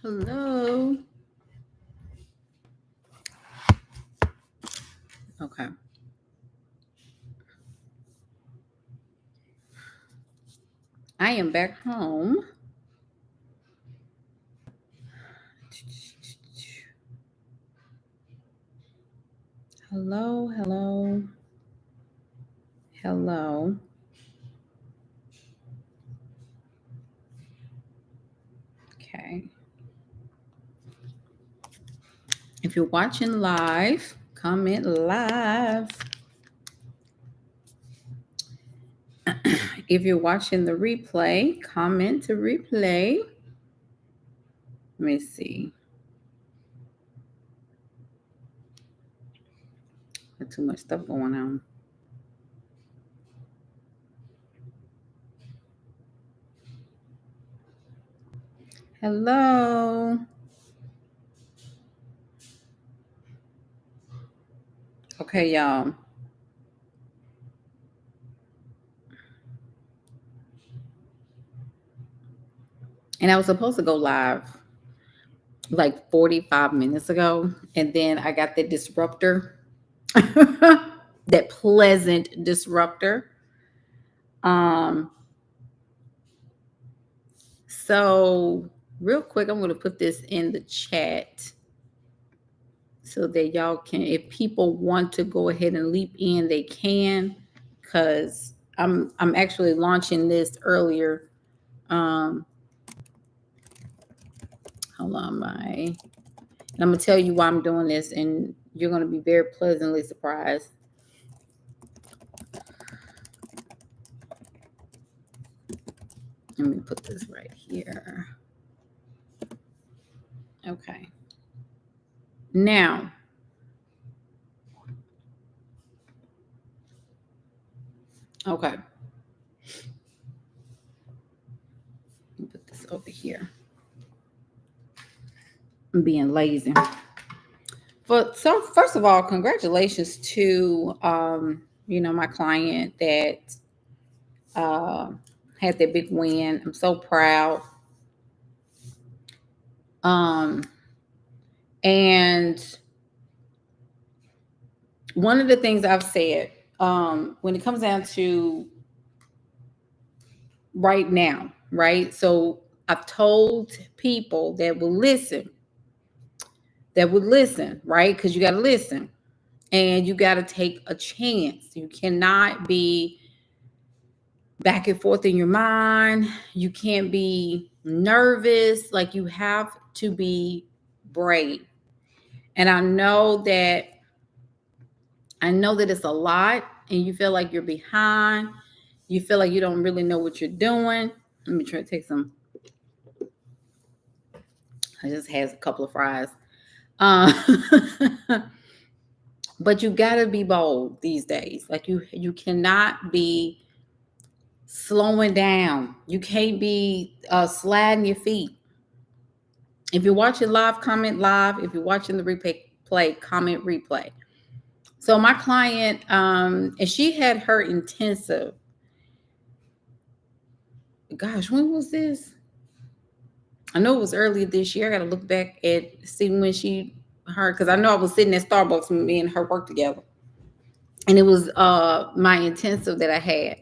Hello. Okay. I am back home. Hello, hello, hello. Okay. If you're watching live, comment live. If you're watching the replay, comment to replay. Let me see. Got too much stuff going on. Hello. Okay, y'all. And I was supposed to go live like 45 minutes ago. And then I got the disruptor, that pleasant disruptor. So real quick, I'm going to put this in the chat so that y'all can, if people want to go ahead and leap in, they can, because I'm actually launching this earlier. Hold on, and I'm gonna tell you why I'm doing this, and you're gonna be very pleasantly surprised. Let me put this right here. Okay. Now, okay. Let me put this over here. I'm being lazy. But so first of all, congratulations to my client that had that big win. I'm so proud. And one of the things I've said, when it comes down to right now, right? So I've told people that would listen, right? Because you got to listen and you got to take a chance. You cannot be back and forth in your mind. You can't be nervous. Like, you have to be brave. And I know that it's a lot and you feel like you're behind. You feel like you don't really know what you're doing. Let me try to take some. I just had a couple of fries. But you got to be bold these days. Like, you cannot be slowing down. You can't be sliding your feet. If you're watching live, comment live. If you're watching the replay, comment replay. So my client, and she had her intensive. Gosh, when was this? I know it was earlier this year. I got to look back at see when because I know I was sitting at Starbucks and me and her worked together. And it was my intensive that I had.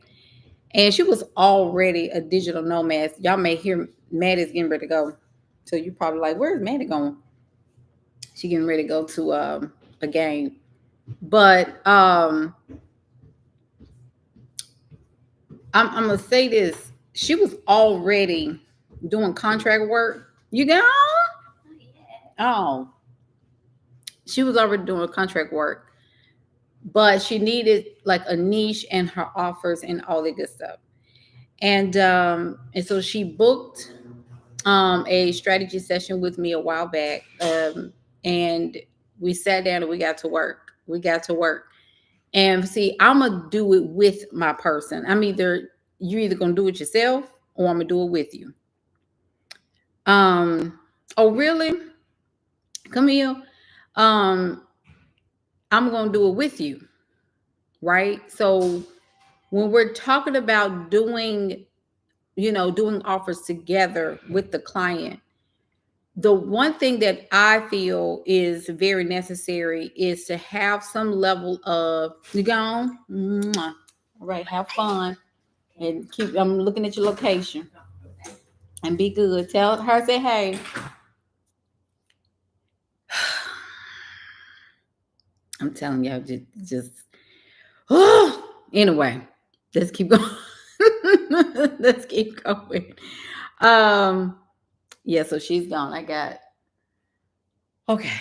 And she was already a digital nomad. Y'all may hear Maddie's getting ready to go. So you're probably like, where's Maddie going? She getting ready to go to a game. But I'm going to say this. She was already doing contract work. You go? Oh. She was already doing contract work. But she needed like a niche and her offers and all that good stuff. And so she booked a strategy session with me a while back. And we sat down and we got to work. And see, I'm going to do it with my person. You're either going to do it yourself or I'm going to do it with you. Oh, really? Camille? I'm going to do it with you. Right? So when we're talking about doing offers together with the client, the one thing that I feel is very necessary is to have some level of, you gone? Mwah. All right, have fun and keep, I'm looking at your location and be good. Tell her, say hey. I'm telling y'all, just anyway, let's keep going. Let's keep going. Um, yeah, so she's gone. I got okay.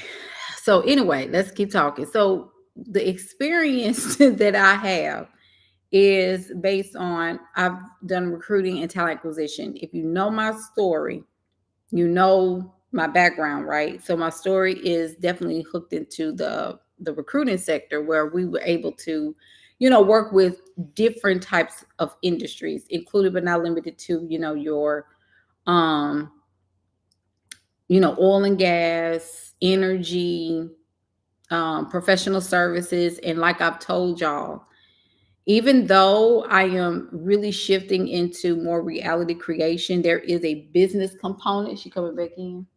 So anyway, let's keep talking. So the experience that I have is based on I've done recruiting and talent acquisition. If you know my story, you know my background, right? So my story is definitely hooked into the recruiting sector where we were able to, work with different types of industries, including but not limited to, your um, oil and gas, energy, professional services, and like I've told y'all, even though I am really shifting into more reality creation, there is a business component. She coming back in.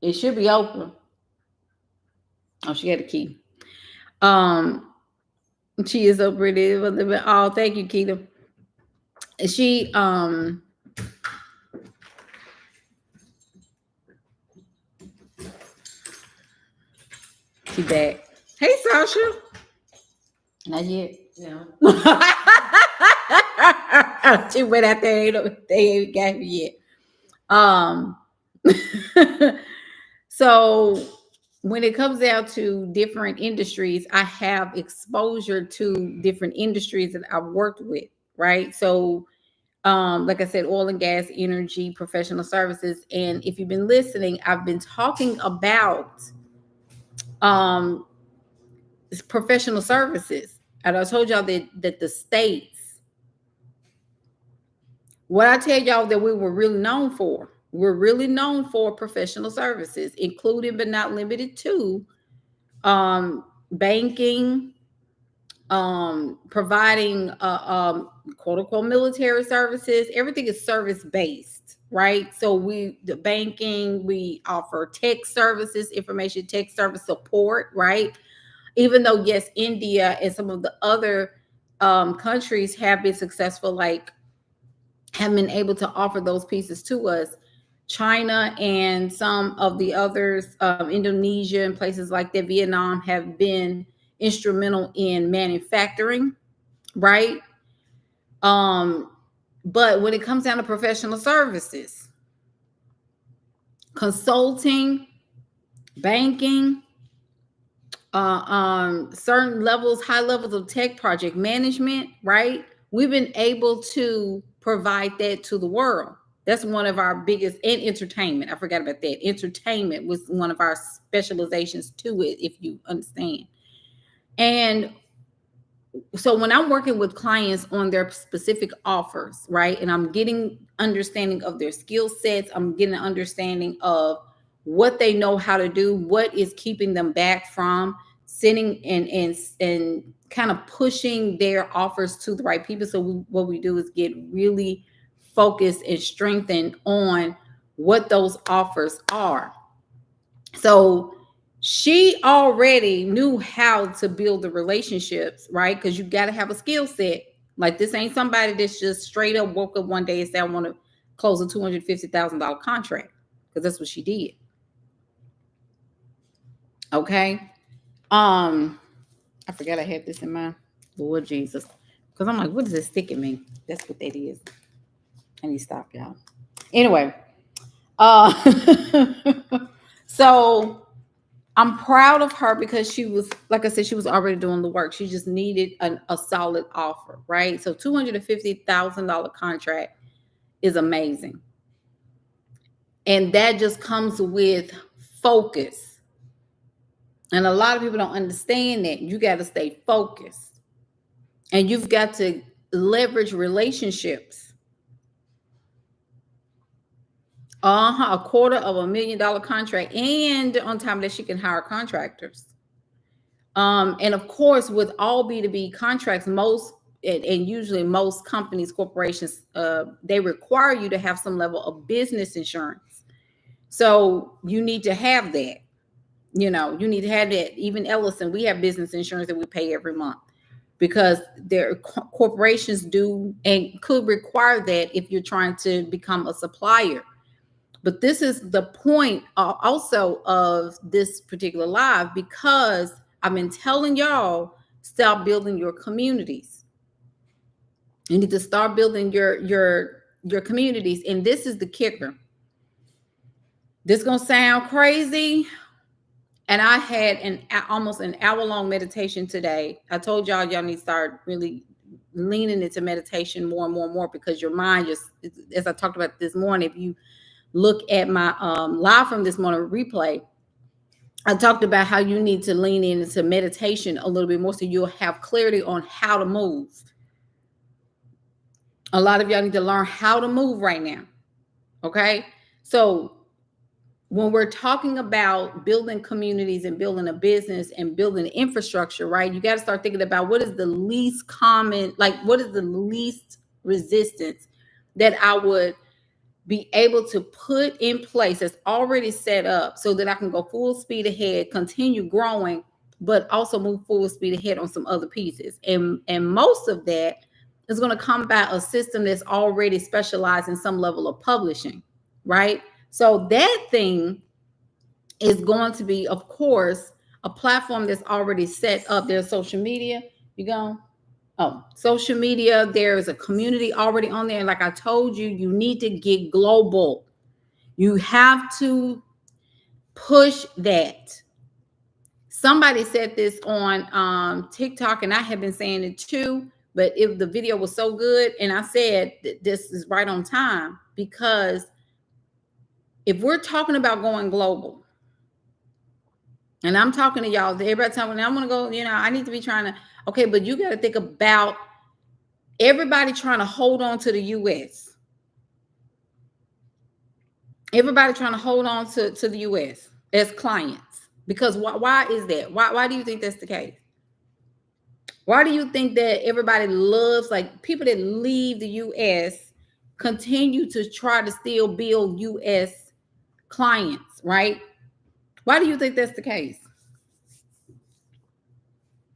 It should be open. Oh, she had a key. Um, she is so pretty. Oh, thank you, Keita. She she back. Hey, Sasha. Not yet. No. She went out there. They ain't got me yet. Um. So when it comes down to different industries, I have exposure to different industries that I've worked with, right? So like I said, oil and gas, energy, professional services. And if you've been listening, I've been talking about um professional services. And I told y'all that the states, what I tell y'all that we were really known for, we're really known for professional services, including but not limited to banking, providing quote unquote military services. Everything is service based, right? So the banking, we offer tech services, information tech service support, right? Even though yes, India and some of the other countries have been successful, like have been able to offer those pieces to us. China and some of the others, Indonesia and places like that, Vietnam, have been instrumental in manufacturing, right? Um, but when it comes down to professional services, consulting, banking, certain levels, high levels of tech project management, right? We've been able to provide that to the world. That's one of our biggest, and entertainment. I forgot about that. Entertainment was one of our specializations to it, if you understand. And so when I'm working with clients on their specific offers, right, and I'm getting understanding of their skill sets, I'm getting an understanding of what they know how to do, what is keeping them back from sending and kind of pushing their offers to the right people. So what we do is get really focused and strengthened on what those offers are. So she already knew how to build the relationships, right? Because you got to have a skill set. Like this ain't somebody that's just straight up woke up one day and said, I want to close a $250,000 contract, because that's what she did. Okay. I forgot I had this in mind. Lord Jesus. Because I'm like, what does this sticking me? That's what that is. I need to stop, y'all. Anyway. So I'm proud of her because she was, like I said, she was already doing the work. She just needed a solid offer, right? So $250,000 contract is amazing. And that just comes with focus. And a lot of people don't understand that. You got to stay focused. And you've got to leverage relationships. $250,000 contract. And on top of that, she can hire contractors. And of course, with all B2B contracts, most and usually most companies, corporations, they require you to have some level of business insurance. So you need to have that. You need to have that. Even Ellison, we have business insurance that we pay every month because their corporations do and could require that if you're trying to become a supplier. But this is the point also of this particular live, because I've been telling y'all, start building your communities. You need to start building your communities. And this is the kicker. This gonna sound crazy. And I had almost an hour-long meditation today. I told y'all need to start really leaning into meditation more and more and more, because your mind just, as I talked about this morning, if you look at my live from this morning replay, I talked about how you need to lean into meditation a little bit more so you'll have clarity on how to move. A lot of y'all need to learn how to move right now. Okay? So when we're talking about building communities and building a business and building infrastructure, right? You got to start thinking about what is the least common, like what is the least resistance that I would be able to put in place that's already set up so that I can go full speed ahead, continue growing, but also move full speed ahead on some other pieces. And most of that is going to come by a system that's already specialized in some level of publishing, right? So that thing is going to be, of course, a platform that's already set up. There's social media. You go. Oh, social media. There's a community already on there. And like I told you, you need to get global. You have to push that. Somebody said this on TikTok, and I have been saying it too. But if the video was so good, and I said that this is right on time, because if we're talking about going global, and I'm talking to y'all, everybody telling me I'm gonna go, I need to be trying to, okay, but you got to think about everybody trying to hold on to the US. Everybody trying to hold on to the US as clients. Because why is that? Why do you think that's the case? Why do you think that everybody loves, like people that leave the US continue to try to still build US clients, right? Why do you think that's the case?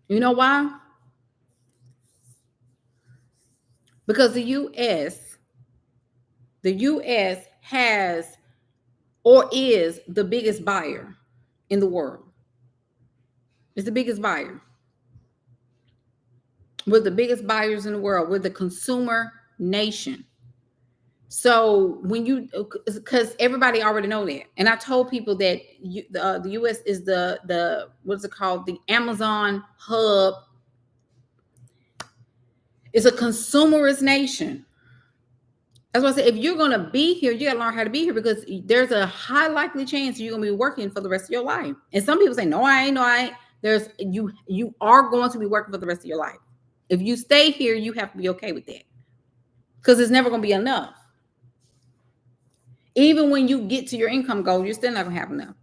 You know why? Because the US has or is the biggest buyer in the world. It's the biggest buyer. We're the biggest buyers in the world. We're the consumer nation. So when because everybody already know that, and I told people that the U.S. is the what's it called? The Amazon hub. It's a consumerist nation. That's why I say if you're gonna be here, you gotta learn how to be here, because there's a high likely chance you're gonna be working for the rest of your life. And some people say, "No, I ain't. No, I ain't." There's you are going to be working for the rest of your life. If you stay here, you have to be okay with that, because it's never gonna be enough. Even when you get to your income goal, you're still not gonna have enough.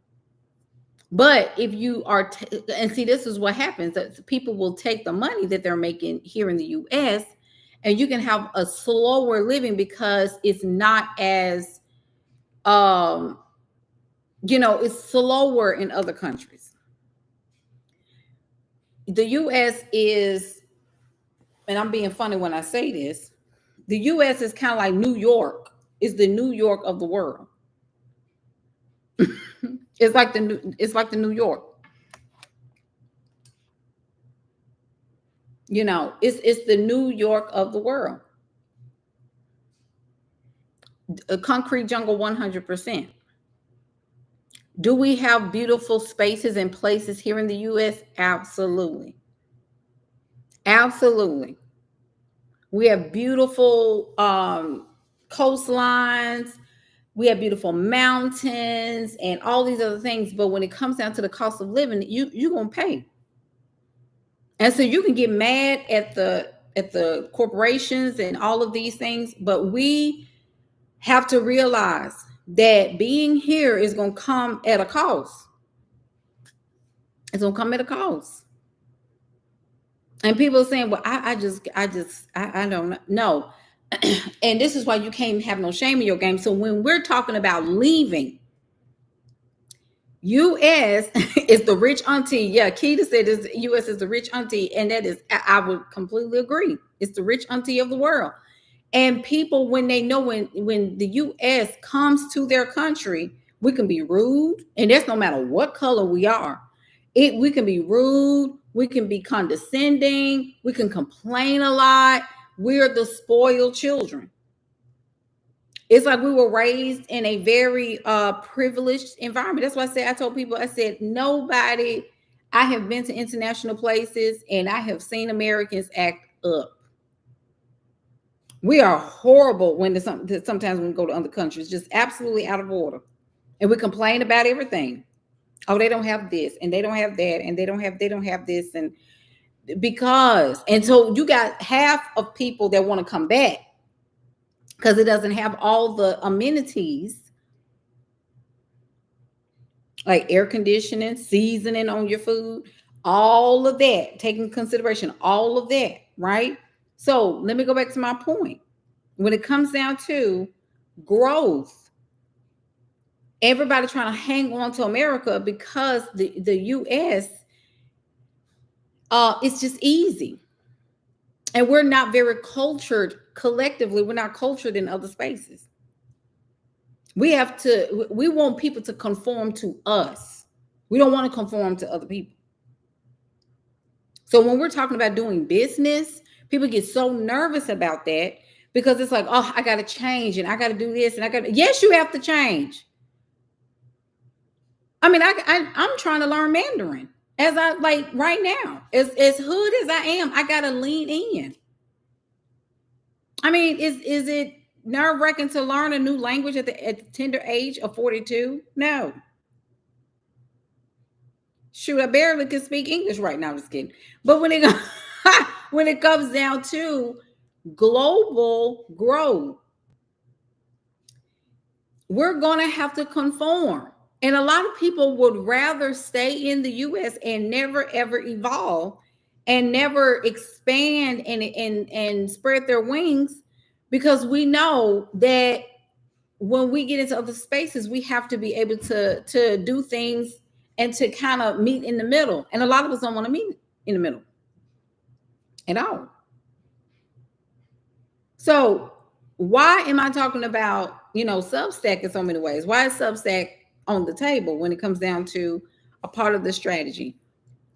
But if you are, and see, this is what happens: that people will take the money that they're making here in the U.S. and you can have a slower living because it's not as, it's slower in other countries. The U.S. is, and I'm being funny when I say this, the U.S. is kind of like New York. It's the New York of the world. It's like the New York. It's the New York of the world. A concrete jungle 100%. Do we have beautiful spaces and places here in the US? Absolutely. Absolutely. We have beautiful coastlines. We have beautiful mountains and all these other things. But when it comes down to the cost of living, you're going to pay. And so you can get mad at the corporations and all of these things, but we have to realize that being here is going to come at a cost. It's going to come at a cost. And people are saying, well, I don't know. And this is why you can't have no shame in your game. So when we're talking about leaving, U.S. is the rich auntie. Yeah, Keita said this, U.S. is the rich auntie, and that is, I would completely agree. It's the rich auntie of the world. And people, when they know when the U.S. comes to their country, we can be rude, and that's no matter what color we are. We can be rude, we can be condescending, we can complain a lot. We're the spoiled children. It's like we were raised in a very privileged environment. That's why I told people, I said, nobody, I have been to international places and I have seen Americans act up. We are horrible sometimes when we go to other countries, just absolutely out of order. And we complain about everything. Oh, they don't have this and they don't have that and they don't have this. And so you got half of people that want to come back because it doesn't have all the amenities like air conditioning, seasoning on your food, all of that, taking consideration, all of that, right? So let me go back to my point. When it comes down to growth, everybody trying to hang on to America because the U.S. It's just easy. And we're not very cultured collectively. We're not cultured in other spaces. We want people to conform to us. We don't want to conform to other people. So when we're talking about doing business, people get so nervous about that because it's like, oh, I got to change and I got to do this and yes, you have to change. I mean, I'm trying to learn Mandarin right now, as hood as I am, I got to lean in. I mean, is it nerve-wracking to learn a new language at the tender age of 42? No. Shoot, I barely can speak English right now. Just kidding. But when it comes down to global growth, we're going to have to conform. And a lot of people would rather stay in the U.S. and never, ever evolve and never expand and spread their wings, because we know that when we get into other spaces, we have to be able to do things and to kind of meet in the middle. And a lot of us don't want to meet in the middle at all. So why am I talking about, Substack in so many ways? Why is Substack on the table when it comes down to a part of the strategy?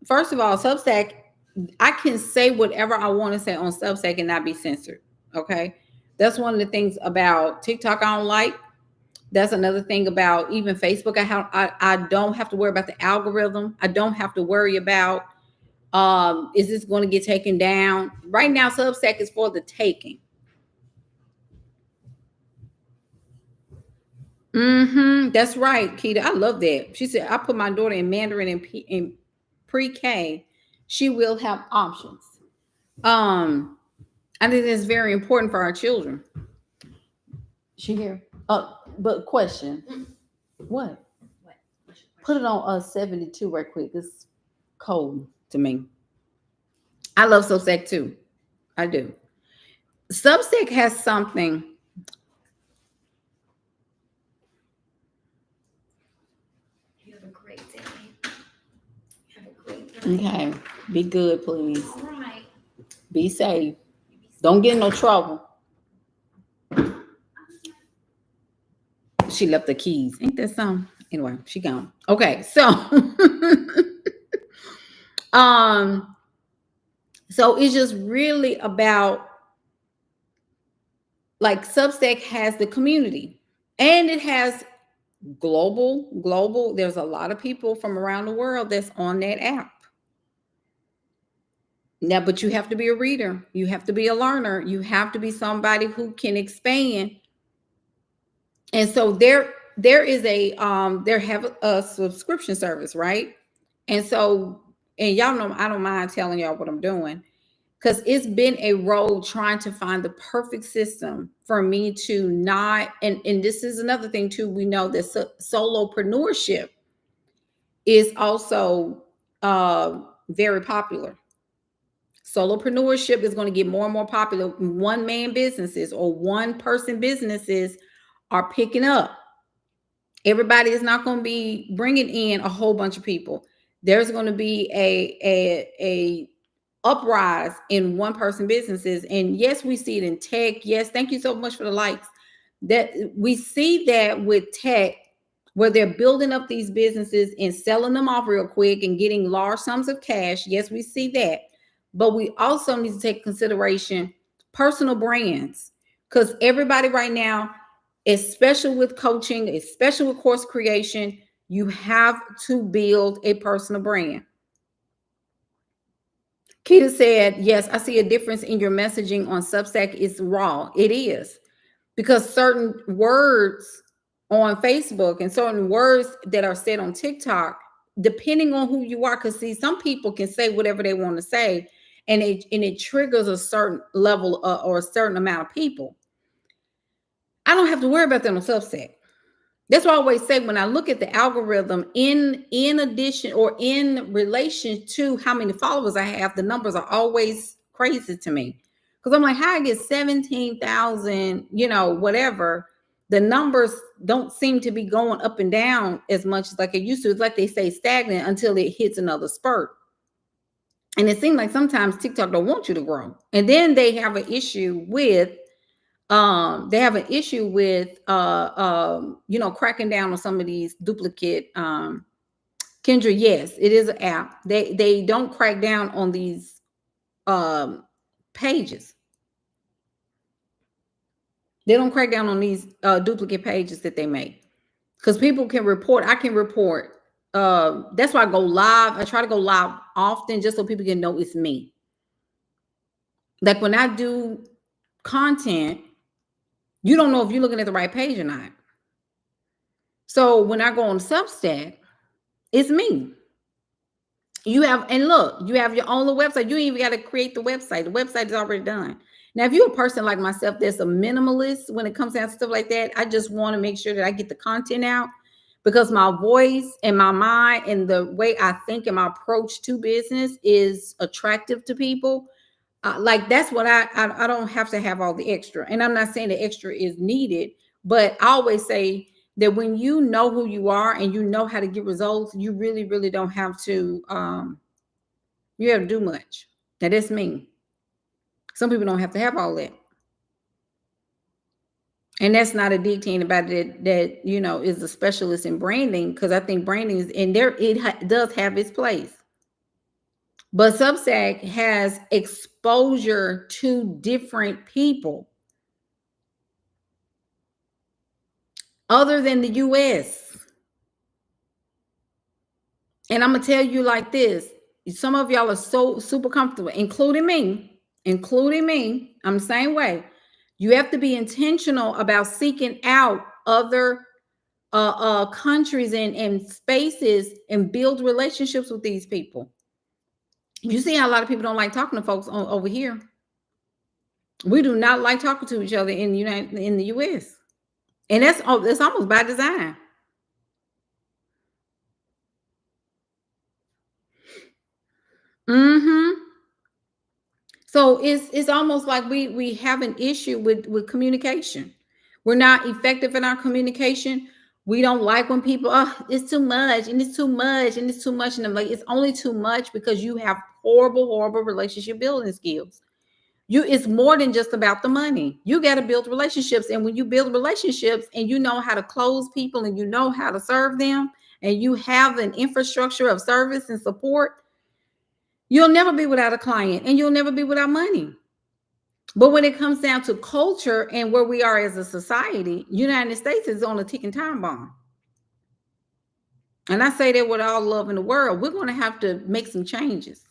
First of all, Substack, I can say whatever I want to say on Substack and not be censored. Okay. That's one of the things about TikTok I don't like. That's another thing about even Facebook. I don't have to worry about the algorithm. I don't have to worry about, is this going to get taken down? Right now, Substack is for the taking. That's right, Keita. I love that. She said, I put my daughter in Mandarin in pre-K. She will have options. I think that's very important for our children. She here? But question. What? Put it on 72 right quick. It's cold to me. I love Substack too. I do. Substack has something. You have a great day. Have a great day. Okay. Be good, please. All right. Be safe. Don't get in no trouble. She left the keys. Ain't that something? Anyway, she gone. Okay, so so it's just really about, like, Substack has the community and it has global. There's a lot of people from around the world that's on that app. Now, but you have to be a reader. You have to be a learner. You have to be somebody who can expand. And so there is they have a subscription service, right? And so, and y'all know I don't mind telling y'all what I'm doing, because it's been a road trying to find the perfect system for me to not, and this is another thing too, we know that solopreneurship is also very popular. Solopreneurship is going to get more and more popular. One-man businesses or one-person businesses are picking up. Everybody is not going to be bringing in a whole bunch of people. There's going to be a uprise in one person businesses. And yes, we see it in tech. Yes, thank you so much for the likes. That we see that with tech, where they're building up these businesses and selling them off real quick and getting large sums of cash. Yes, we see that. But we also need to take consideration personal brands, because everybody right now, especially with coaching, especially with course creation, you have to build a personal brand. Keita said, yes, I see a difference in your messaging on Substack. It's raw. It is, because certain words on Facebook and certain words that are said on TikTok, depending on who you are, because see, some people can say whatever they want to say, and it triggers a certain level or a certain amount of people. I don't have to worry about that on Substack. That's why I always say, when I look at the algorithm in addition or in relation to how many followers I have, the numbers are always crazy to me. Because I'm like, how I get 17,000, whatever. The numbers don't seem to be going up and down as much as like it used to. It's like they stay stagnant until it hits another spurt. And it seems like sometimes TikTok don't want you to grow. And then they have an issue with cracking down on some of these duplicate Kendra. Yes, it is an app. They don't crack down on these pages. They don't crack down on these duplicate pages that they make, because people can report. I can report. That's why I go live. I try to go live often just so people can know it's me. Like when I do content, you don't know if you're looking at the right page or not. So when I go on Substack, it's me. You have your own little website. You ain't even got to create the website. The website is already done. Now, if you're a person like myself that's a minimalist when it comes down to stuff like that, I just want to make sure that I get the content out, because my voice and my mind and the way I think and my approach to business is attractive to people. Like that's what I don't have to have all the extra. And I'm not saying the extra is needed, but I always say that when you know who you are and you know how to get results, you really, really don't have to you have to do much. Now that's me. Some people don't have to have all that. And that's not a dig to anybody that is a specialist in branding, because I think branding is in there. It does have its place. But Substack has exposure to different people other than the US. And I'm going to tell you like this. Some of y'all are so super comfortable, including me. I'm the same way. You have to be intentional about seeking out other countries and spaces and build relationships with these people. You see how a lot of people don't like talking to folks over here. We do not like talking to each other in the US. And that's almost by design. So it's almost like we have an issue with communication. We're not effective in our communication. We don't like when people, it's too much and it's too much and it's too much. And I'm like, it's only too much because you have horrible relationship building skills. It's more than just about the money. You got to build relationships. And when you build relationships and you know how to close people and you know how to serve them and you have an infrastructure of service and support, you'll never be without a client and you'll never be without money. But when it comes down to culture and where we are as a society, United States is on a ticking time bomb. And I say that with all love in the world. We're going to have to make some changes.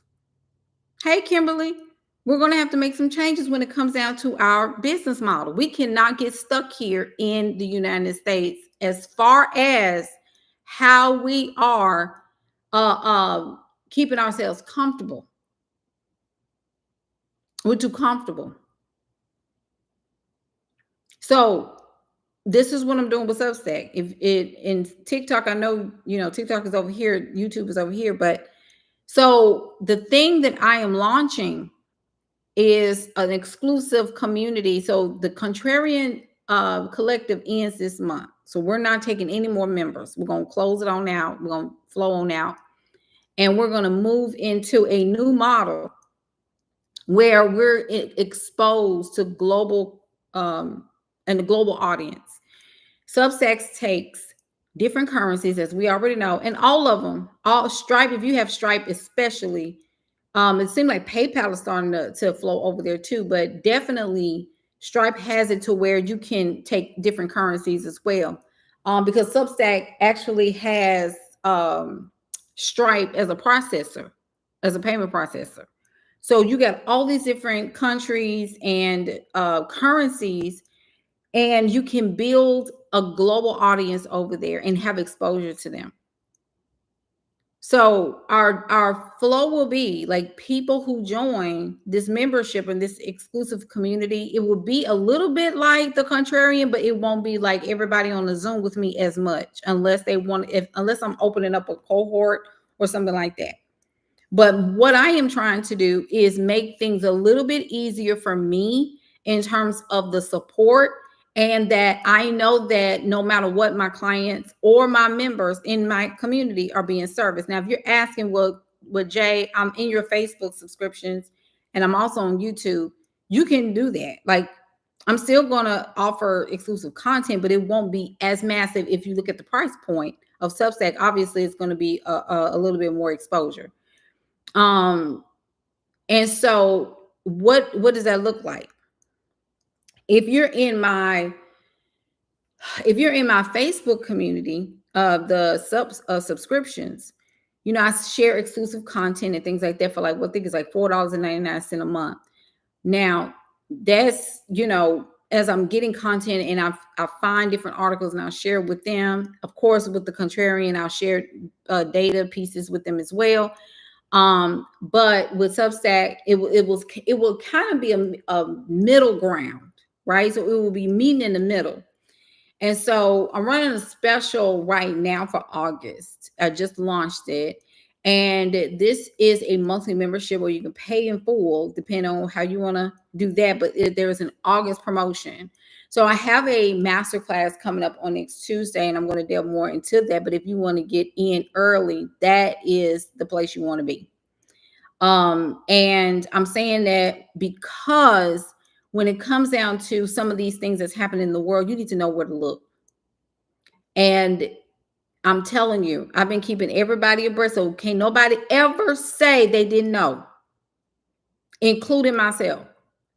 Hey, Kimberly, we're going to have to make some changes when it comes down to our business model. We cannot get stuck here in the United States as far as how we are keeping ourselves comfortable. We're too comfortable. So this is what I'm doing with Substack. If it in TikTok, I know, TikTok is over here, YouTube is over here. But so the thing that I am launching is an exclusive community. So the contrarian collective ends this month. So we're not taking any more members. We're going to close it on out. We're going to flow on out. And we're going to move into a new model where we're exposed to global and the global audience. Substacks takes different currencies, as we already know, and all of them, all Stripe, if you have Stripe especially, it seems like PayPal is starting to flow over there too, but definitely Stripe has it to where you can take different currencies as well. Because Substack actually has Stripe as a processor, as a payment processor. So you got all these different countries and currencies, and you can build a global audience over there and have exposure to them. So our flow will be like people who join this membership and this exclusive community. It will be a little bit like the contrarian, but it won't be like everybody on the Zoom with me as much, unless they want, unless I'm opening up a cohort or something like that. But what I am trying to do is make things a little bit easier for me in terms of the support, and that I know that no matter what, my clients or my members in my community are being serviced. Now, if you're asking, well, Jay, I'm in your Facebook subscriptions and I'm also on YouTube, you can do that. Like, I'm still going to offer exclusive content, but it won't be as massive. If you look at the price point of Substack, obviously it's going to be a little bit more exposure. And so what does that look like? If you're in my Facebook community of the subscriptions, you know, I share exclusive content and things like that for like, what I think is like $4.99 a month. Now, that's, you know, as I'm getting content and I find different articles and I'll share with them. Of course, with the contrarian, I'll share data pieces with them as well. But with Substack, it will kind of be a middle ground, right? So it will be meeting in the middle. And so I'm running a special right now for August. I just launched it. And this is a monthly membership where you can pay in full, depending on how you want to do that. But there is an August promotion. So I have a masterclass coming up on next Tuesday, and I'm going to delve more into that. But if you want to get in early, that is the place you want to be. And I'm saying that because when it comes down to some of these things that's happening in the world, you need to know where to look. And I'm telling you, I've been keeping everybody abreast. So can't nobody ever say they didn't know, including myself.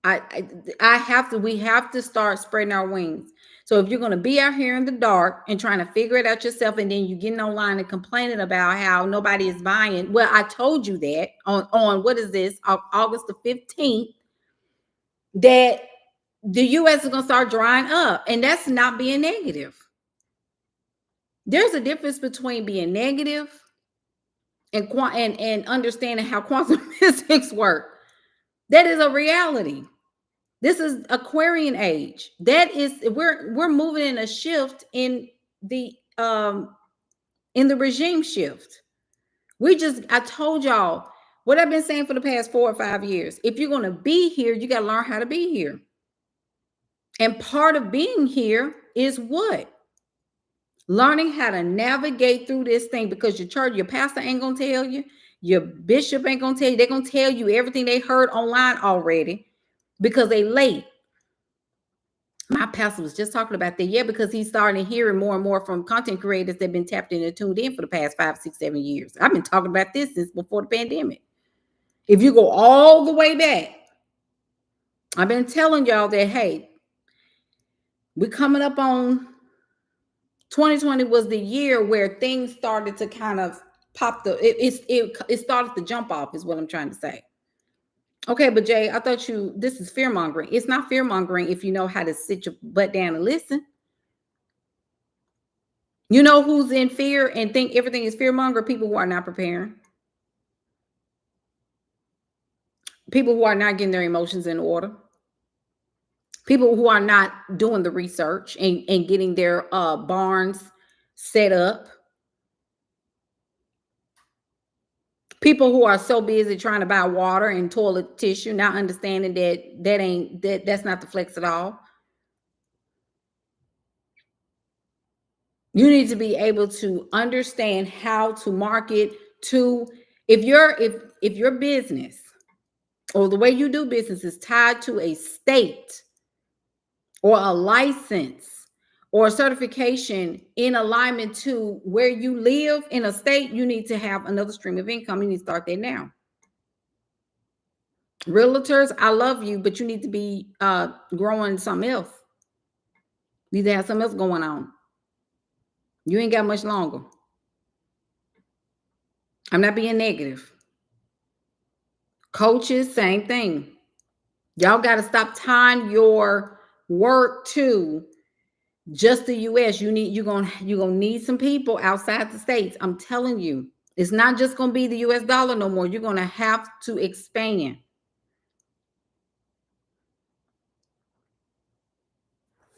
We have to start spreading our wings. So if you're going to be out here in the dark and trying to figure it out yourself, and then you getting online and complaining about how nobody is buying, well, I told you that on what is this, August the 15th, that the U.S. is going to start drying up, and that's not being negative. There's a difference between being negative and understanding how quantum physics work. That is a reality. This is Aquarian age. That is, we're moving in a shift in the regime shift. I told y'all what I've been saying for the past 4 or 5 years. If you're going to be here, you got to learn how to be here. And part of being here is what? Learning how to navigate through this thing, because your church, your pastor ain't going to tell you. Your bishop ain't going to tell you. They're going to tell you everything they heard online already because they late. My pastor was just talking about that. Yeah, because he's starting hearing more and more from content creators that have been tapped in and tuned in for the past 5, 6, 7 years. I've been talking about this since before the pandemic. If you go all the way back, I've been telling y'all that, hey, we're coming up on 2020 was the year where things started to kind of pop. It started to jump off, is what I'm trying to say. Okay, but Jay, I thought this is fear mongering. It's not fear mongering if you know how to sit your butt down and listen. You know who's in fear and think everything is fear monger? People who are not preparing. People who are not getting their emotions in order. People who are not doing the research and getting their barns set up. People who are so busy trying to buy water and toilet tissue, not understanding that's not the flex at all. You need to be able to understand how to market to, if your business or the way you do business is tied to a state or a license or a certification in alignment to where you live in a state, you need to have another stream of income. You need to start there now. Realtors, I love you, but you need to be growing something else. You need to have something else going on. You ain't got much longer. I'm not being negative. Coaches, same thing. Y'all got to stop tying your work to just the US. You're gonna need some people outside the states. I'm telling you, it's not just gonna be the US dollar no more. You're gonna have to expand.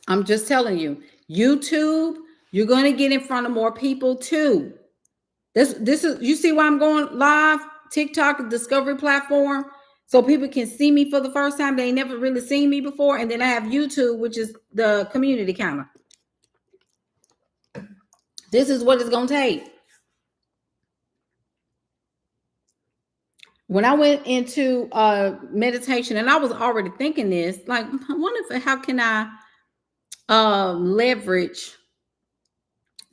I'm just telling you, YouTube, you're gonna get in front of more people too. This is, you see why I'm going live? TikTok discovery platform, so people can see me for the first time. They never really seen me before. And then I have YouTube, which is the community counter. This is what it's gonna take. When I went into meditation, and I was already thinking this, like, I wonder how can I leverage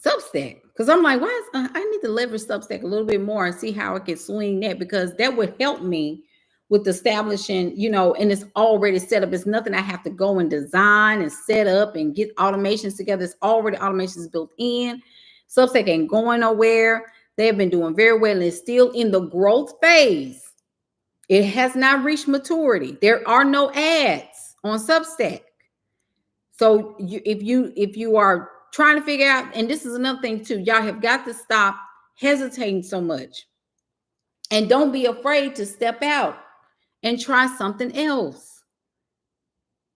Substack? Because I'm like, I need to leverage Substack a little bit more and see how I can swing that, because that would help me with establishing, and it's already set up. It's nothing I have to go and design and set up and get automations together. It's already automations built in. Substack ain't going nowhere. They have been doing very well, and it's still in the growth phase. It has not reached maturity. There are no ads on Substack. So if you are trying to figure out, and this is another thing too, y'all have got to stop hesitating so much, and don't be afraid to step out and try something else.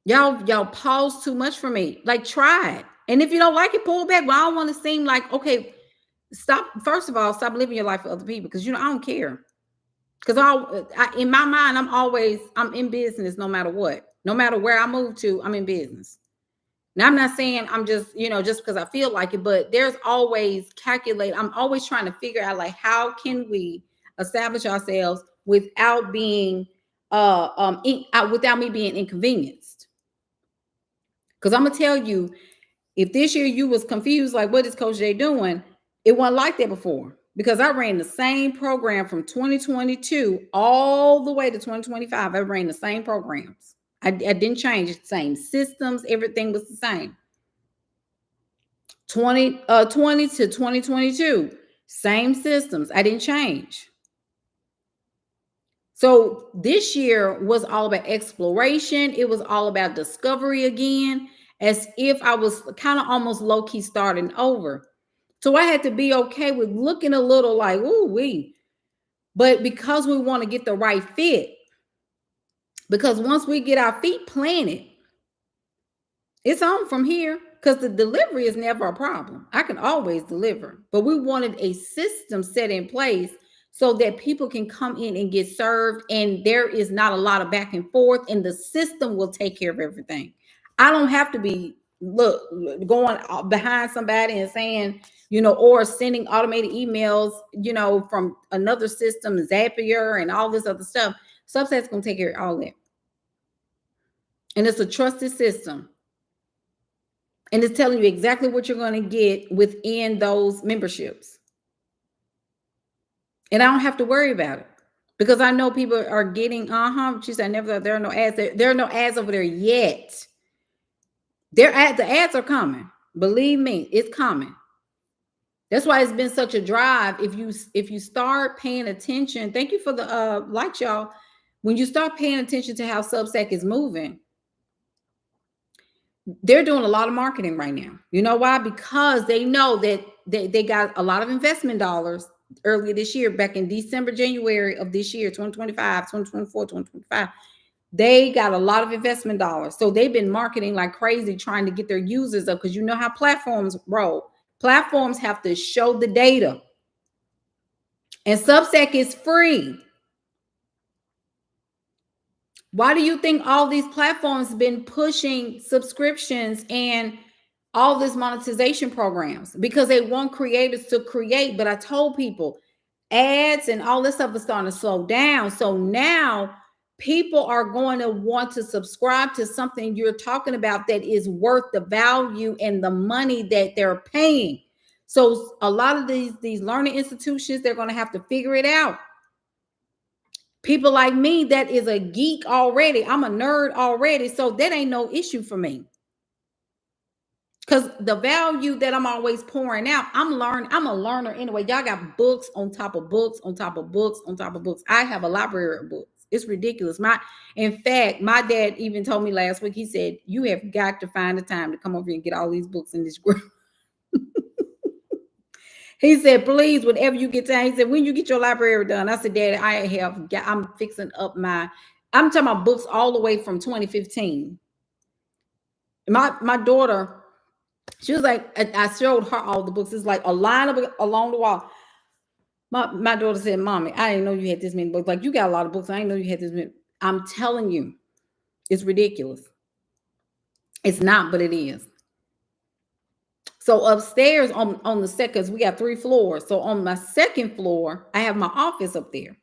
Y'all pause too much for me. Like, try it, and if you don't like it, pull back. But I don't want to seem like, okay, stop. First of all, stop living your life for other people, because I don't care. Because in my mind, I'm in business no matter what. No matter where I move to, I'm in business. Now, I'm not saying I'm just, just because I feel like it, but there's always I'm always trying to figure out, like, how can we establish ourselves without being, without me being inconvenienced? Because I'm gonna tell you, if this year you was confused, like, what is Coach J doing? It wasn't like that before, because I ran the same program from 2022 all the way to 2025. I ran the same programs. I didn't change. The same systems. Everything was the same. 2020 to 2022, same systems. I didn't change. So this year was all about exploration. It was all about discovery again, as if I was kind of almost low-key starting over. So I had to be okay with looking a little like, ooh, but because we want to get the right fit, because once we get our feet planted, it's on from here, because the delivery is never a problem. I can always deliver, but we wanted a system set in place so that people can come in and get served, and there is not a lot of back and forth, and the system will take care of everything. I don't have to be going behind somebody and saying, or sending automated emails, from another system, Zapier and all this other stuff. Substack's gonna take care of all that. And it's a trusted system. And it's telling you exactly what you're going to get within those memberships. And I don't have to worry about it, because I know people are getting, she said, there are no ads. There are no ads over there yet. The ads are coming. Believe me, it's coming. That's why it's been such a drive. If you start paying attention, thank you for the likes, y'all. When you start paying attention to how Substack is moving, they're doing a lot of marketing right now. You know why? Because they know that they got a lot of investment dollars earlier this year, back in December, January of this year, 2025, 2024, 2025. They got a lot of investment dollars. So they've been marketing like crazy, trying to get their users up, because you know how platforms roll. Platforms have to show the data. And Substack is free. Why do you think all these platforms have been pushing subscriptions and all this monetization programs because they want creators to create. But I told people ads and all this stuff is starting to slow down. So now people are going to want to subscribe to something you're talking about that is worth the value and the money that they're paying. So a lot of these learning institutions, they're going to have to figure it out. People like me, that is a geek already. I'm a nerd already. So that ain't no issue for me. Because the value that I'm always pouring out, I'm a learner anyway. Y'all got books on top of books on top of books on top of books. I have a library of books. It's ridiculous. In fact, my dad even told me last week, he said, you have got to find the time to come over here and get all these books in this group. He said, please, whenever you get time, he said, when you get your library done. I said, Daddy, I'm fixing up I'm talking about books all the way from 2015. My daughter, she was like, I showed her all the books. It's like a line of along the wall. My daughter said, Mommy, I didn't know you had this many books. Like, you got a lot of books. I didn't know you had this many. I'm telling you, it's ridiculous. It's not, but it is. So upstairs on the second, because we got 3 floors. So on my second floor, I have my office up there.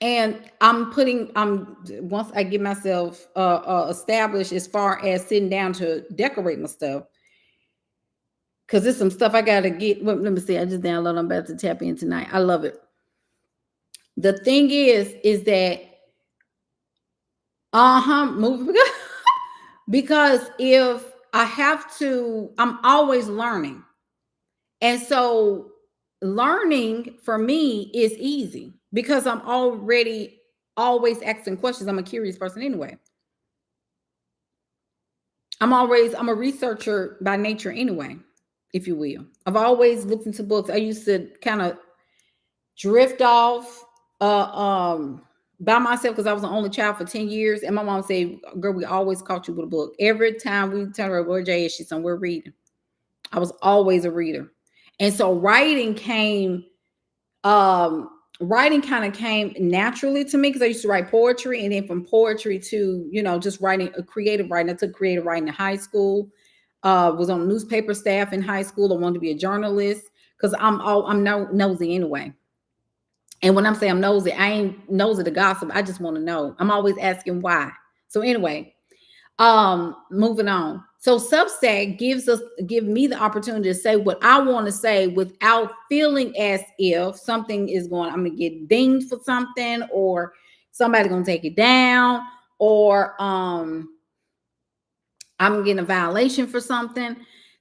And once I get myself established as far as sitting down to decorate my stuff, because there's some stuff I gotta get. Well, let me see. I just downloaded. I'm about to tap in tonight. I love it. The thing is that moving because if I have to, I'm always learning, and so learning for me is easy because I'm already always asking questions. I'm a curious person anyway. I'm a researcher by nature anyway, if you will. I've always looked into books. I used to kind of drift off by myself because I was the only child for 10 years. And my mom said, girl, we always caught you with a book. Every time we tell her where Jay is, she's somewhere reading. I was always a reader. And so writing kind of came naturally to me because I used to write poetry, and then from poetry to, just writing, creative writing. I took creative writing in high school, was on newspaper staff in high school. I wanted to be a journalist because I'm nosy anyway. And when I'm saying I'm nosy, I ain't nosy to gossip. I just want to know. I'm always asking why. So anyway, moving on. So Substack give me the opportunity to say what I want to say without feeling as if something is I'm gonna get dinged for something, or somebody's gonna take it down, or I'm getting a violation for something.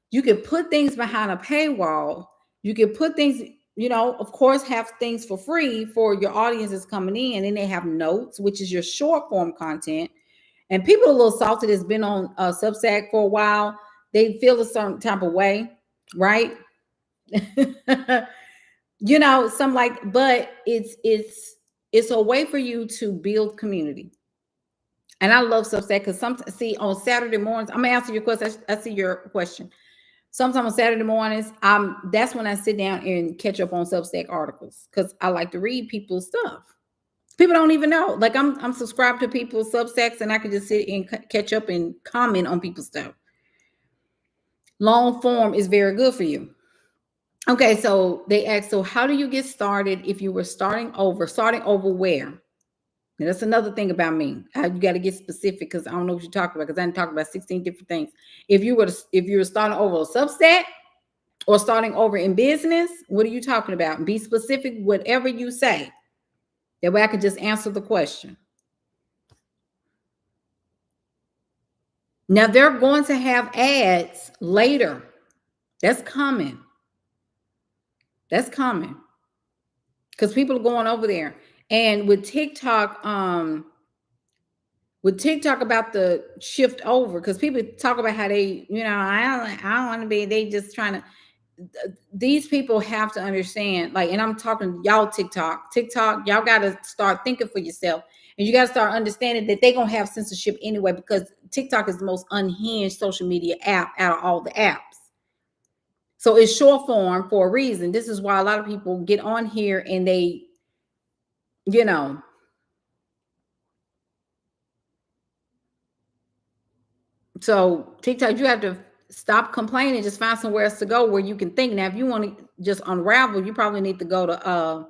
You could put things behind a paywall. You could put things, of course, have things for free for your audiences coming in, and they have notes, which is your short form content. And people a little salty that's been on Substack for a while, they feel a certain type of way, right? But it's a way for you to build community. And I love Substack because on Saturday mornings, I'm gonna answer your question. I see your question. Sometimes on Saturday mornings, that's when I sit down and catch up on Substack articles because I like to read people's stuff. People don't even know. Like I'm subscribed to people's Substacks, and I can just sit and catch up and comment on people's stuff. Long form is very good for you. Okay, so they asked, so how do you get started if you were starting over? Starting over where? And that's another thing about me. You got to get specific because I don't know what you're talking about because I didn't talk about 16 different things. If you were starting over a Substack or starting over in business, what are you talking about? Be specific, whatever you say. That way I can just answer the question. Now they're going to have ads later. That's coming. That's coming. Because people are going over there. And with TikTok about the shift over, because people talk about how they, I don't want to be, they just trying to, these people have to understand, like, and I'm talking y'all TikTok, y'all got to start thinking for yourself, and you got to start understanding that they're going to have censorship anyway, because TikTok is the most unhinged social media app out of all the apps. So it's short form for a reason. This is why a lot of people get on here and they, So TikTok, you have to stop complaining, just find somewhere else to go where you can think. Now, if you want to just unravel, you probably need to go to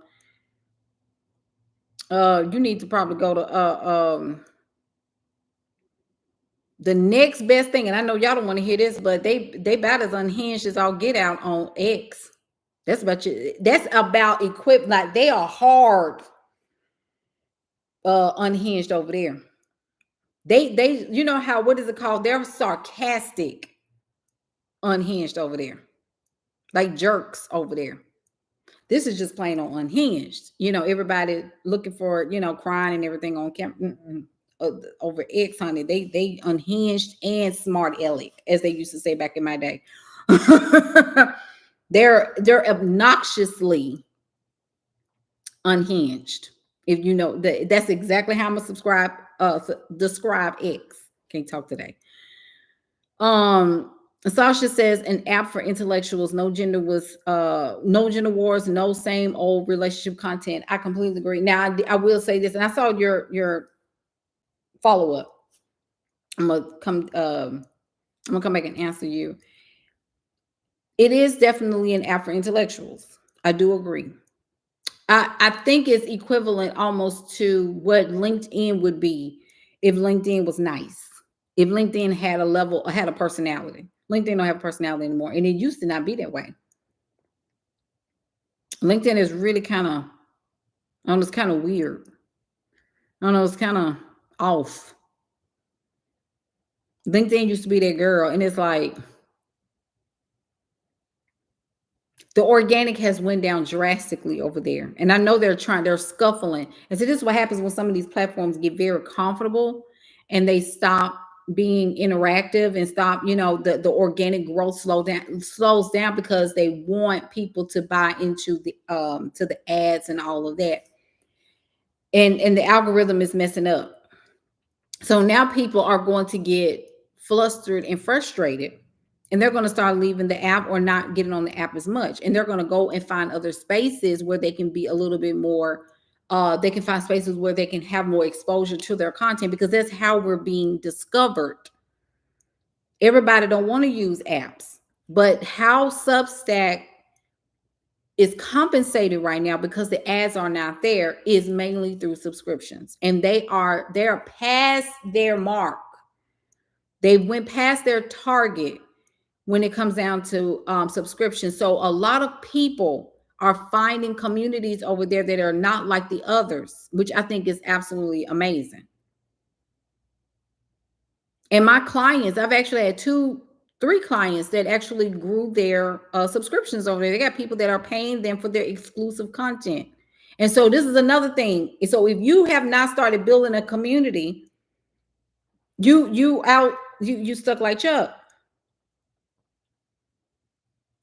you need to probably go to the next best thing. And I know y'all don't want to hear this, but they about as unhinged as I'll get out on X. That's about you. That's about equipped. Like they are hard unhinged over there. They you know how, what is it called? They're sarcastic unhinged over there. Like jerks over there. This is just plain on unhinged. You know, everybody looking for, you know, crying and everything on camera. Over X, honey. They unhinged and smart aleck, as they used to say back in my day. They're obnoxiously unhinged. If you know that, that's exactly how I'm gonna describe X. Can't talk today. Sasha says an app for intellectuals, no gender wars, no same old relationship content. I completely agree. Now I will say this, and I saw your follow up. I'm gonna come back and answer you. It is definitely an app for intellectuals. I do agree. I think it's equivalent almost to what LinkedIn would be if LinkedIn was nice. If LinkedIn had a personality. LinkedIn don't have a personality anymore, and it used to not be that way. LinkedIn is really kind of, I don't know, it's kind of weird. I don't know, it's kind of off. LinkedIn used to be that girl, and it's like the organic has went down drastically over there. And I know they're scuffling. And so this is what happens when some of these platforms get very comfortable and they stop being interactive and stop, you know, the organic growth slows down because they want people to buy into the ads and all of that. And the algorithm is messing up. So now people are going to get flustered and frustrated, and they're going to start leaving the app or not getting on the app as much. And they're going to go and find other spaces where they can be a little bit more, they can find spaces where they can have more exposure to their content, because that's how we're being discovered. Everybody don't want to use apps, but how Substack is compensated right now, because the ads are not there, is mainly through subscriptions. And they're past their mark. They went past their target when it comes down to subscriptions. So a lot of people are finding communities over there that are not like the others, which I think is absolutely amazing. And my clients, I've actually had 3 clients that actually grew their subscriptions over there. They got people that are paying them for their exclusive content. And so this is another thing. So if you have not started building a community, you stuck like Chuck.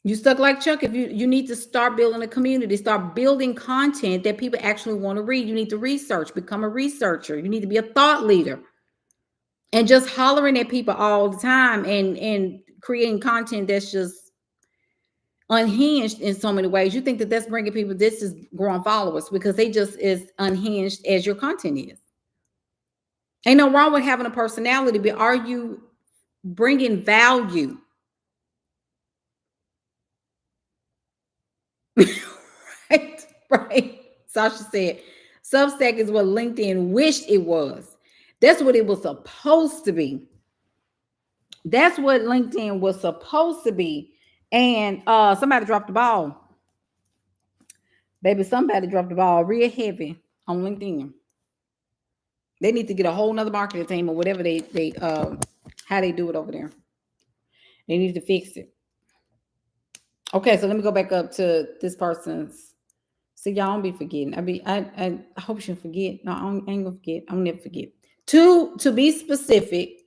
You stuck like Chuck. If you need to start building a community, start building content that people actually want to read. You need to research, become a researcher. You need to be a thought leader. And just hollering at people all the time and creating content that's just unhinged in so many ways. You think that that's bringing people, this is growing followers, because they just as unhinged as your content is. Ain't no wrong with having a personality, but are you bringing value? Right. Sasha said, Substack is what LinkedIn wished it was. That's what it was supposed to be. That's what LinkedIn was supposed to be. And somebody dropped the ball. Baby, somebody dropped the ball real heavy on LinkedIn. They need to get a whole nother marketing team or whatever they how they do it over there. They need to fix it. Okay, so let me go back up to this person's. See, y'all don't be forgetting. I hope you forget. No, I ain't gonna forget. I'll never forget. To be specific,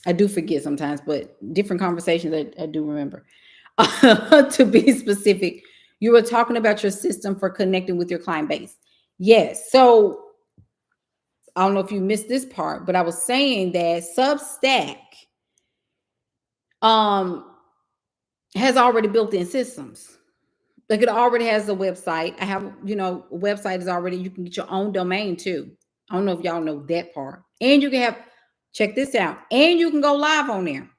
I do forget sometimes, but different conversations I do remember. To be specific, you were talking about your system for connecting with your client base. Yes. So I don't know if you missed this part, but I was saying that Substack has already built in systems. Like it already has a website. I have, a website is already, you can get your own domain too. I don't know if y'all know that part. And you can have Check this out. And you can go live on there.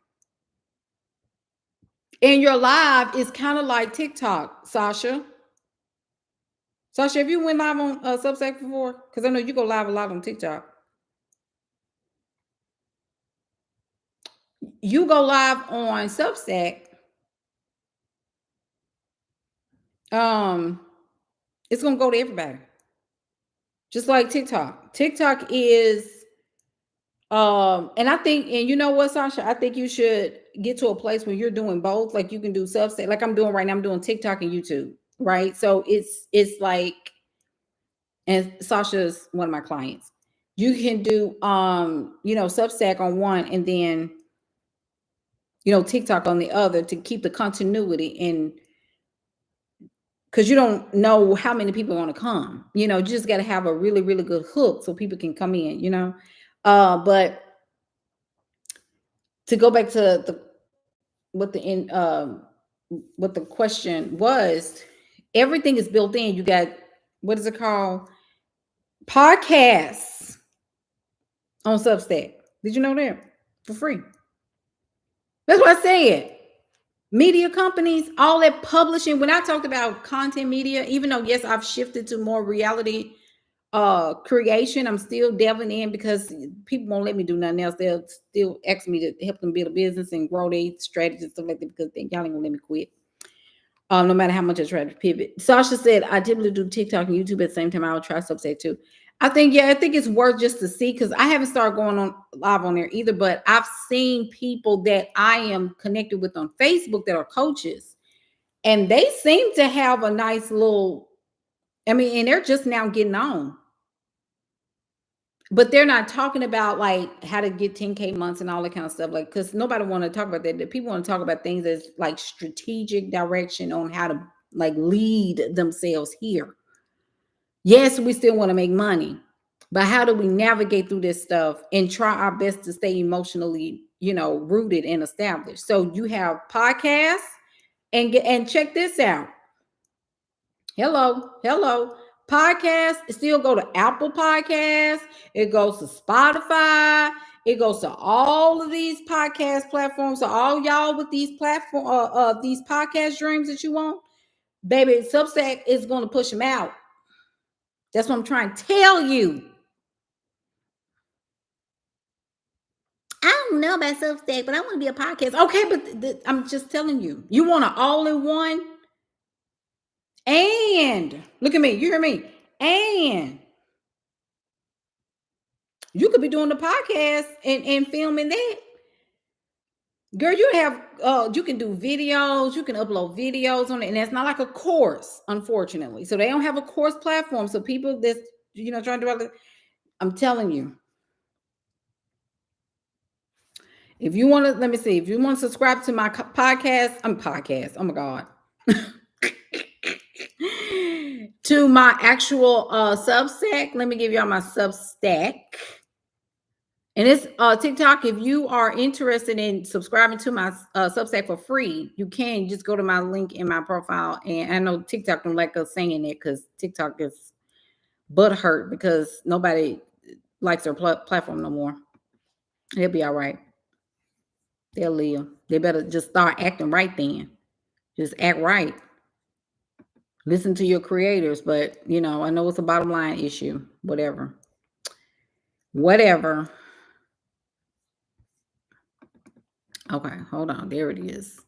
And your live is kind of like TikTok, Sasha. Sasha, have you went live on Substack before? Because I know you go live a lot on TikTok. You go live on Substack. It's gonna go to everybody. Just like TikTok. TikTok is and I think, and you know what, Sasha, I think you should get to a place where you're doing both. Like you can do Substack, like I'm doing right now. I'm doing TikTok and YouTube, right? So it's like, and Sasha's one of my clients. You can do Substack on one, and then TikTok on the other, to keep the continuity. And because you don't know how many people want to come, you just got to have a really, really good hook so people can come in. But to go back to what the question was, everything is built in. You got, what is it called, podcasts on Substack. Did you know that? For free. That's what I said. Media companies, all that publishing. When I talked about content media, even though yes, I've shifted to more reality creation, I'm still delving in because people won't let me do nothing else. They'll still ask me to help them build a business and grow their strategies and stuff like that, because y'all ain't gonna let me quit. No matter how much I try to pivot. Sasha said, I typically do TikTok and YouTube at the same time. I would try Substack too. I think it's worth just to see, because I haven't started going on live on there either, but I've seen people that I am connected with on Facebook that are coaches, and they seem to have a nice little, and they're just now getting on. But they're not talking about like how to get 10K months and all that kind of stuff. Like, because nobody want to talk about that. People want to talk about things that's like strategic direction on how to like lead themselves here. Yes, we still want to make money, but how do we navigate through this stuff and try our best to stay emotionally, rooted and established? So you have podcasts, and check this out. Hello. Podcast, it still go to Apple Podcasts. It goes to Spotify. It goes to all of these podcast platforms. So all y'all with these these podcast dreams that you want, baby, Substack is going to push them out. That's what I'm trying to tell you. I don't know about Substack, but I want to be a podcast. Okay, but I'm just telling you, you want an all-in-one. And look at me, you hear me? And you could be doing the podcast and filming that. Girl, you can do videos, you can upload videos on it, and that's not like a course, unfortunately. So they don't have a course platform. So people that's trying to do it, I'm telling you. If you want to, let me see, if you want to subscribe to my podcast, oh my God. To my actual Substack, let me give y'all my Substack. And it's TikTok. If you are interested in subscribing to my Substack for free, you can just go to my link in my profile. And I know TikTok don't like us saying it, because TikTok is butthurt because nobody likes their platform no more. They'll be all right. They'll live. They better just start acting right then. Just act right. Listen to your creators. But, I know it's a bottom line issue. Whatever. Okay, hold on. There it is.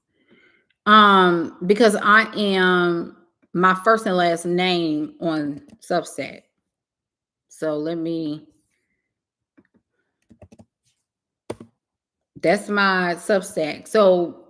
Because I am my first and last name on Substack. So that's my Substack. So